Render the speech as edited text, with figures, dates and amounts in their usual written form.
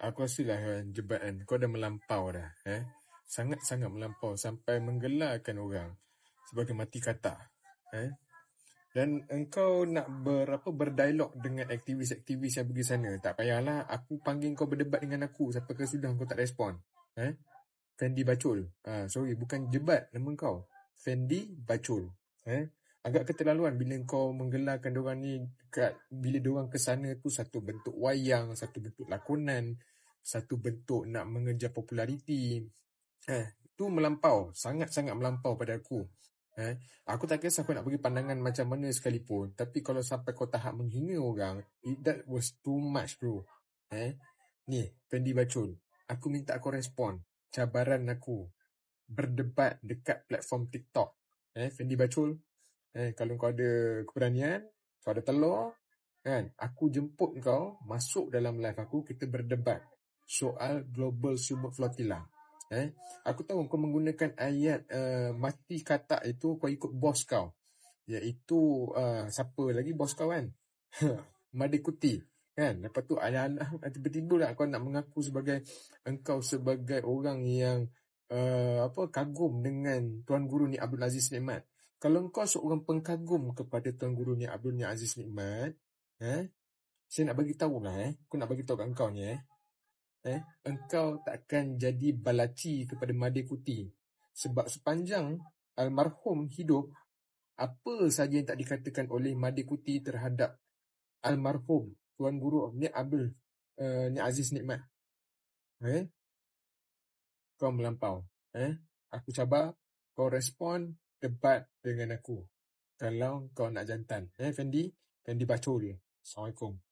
Aku rasa lah jebatan kau dah melampau dah. Sangat-sangat melampau sampai menggelarkan orang sebagai mati kata. Dan engkau nak berdialog dengan aktivis-aktivis yang pergi sana. Tak payahlah aku panggil kau berdebat dengan aku sampai ke sudah kau tak respon. Fendi Bacul. Sorry, bukan jebat nama kau. Fendi Bacul. Agak keterlaluan bila kau menggelarkan diorang ni bila diorang ke sana tu satu bentuk wayang, satu bentuk lakonan, satu bentuk nak mengejar populariti. Tu melampau, sangat-sangat melampau pada aku. Aku tak kisah kau nak bagi pandangan macam mana sekalipun, tapi kalau sampai kau tahap menghina orang, that was too much, bro. Ni, Fendi Bacul, aku minta kau respon cabaran aku berdebat dekat platform TikTok. Fendi Bacul, kalau kau ada keberanian, kau ada telur, kan, aku jemput kau masuk dalam live aku, kita berdebat soal Global Sumut Flotilla. Aku tahu kau menggunakan ayat mati kata itu kau ikut bos kau, iaitu siapa lagi bos kau kan? Madikuti kan. Lepas tu tiba-tiba lah kau nak mengaku engkau sebagai orang yang kagum dengan Tuan Guru Ni Abdul Aziz Nikmat. Kalau engkau seorang pengkagum kepada Tuan Guru Ni Abdul Aziz Nikmat, saya nak bagi tahu lah, aku nak bagi tahu kat engkau ni, engkau takkan jadi balaci kepada Madikuti. Sebab sepanjang almarhum hidup, apa saja yang tak dikatakan oleh Madikuti terhadap almarhum Tuan Guru Ni Abdul Ni Aziz Nikmat. Kau melampau. Aku cabar kau respon debat dengan aku kalau kau nak jantan. Fendi Bacul. Assalamualaikum.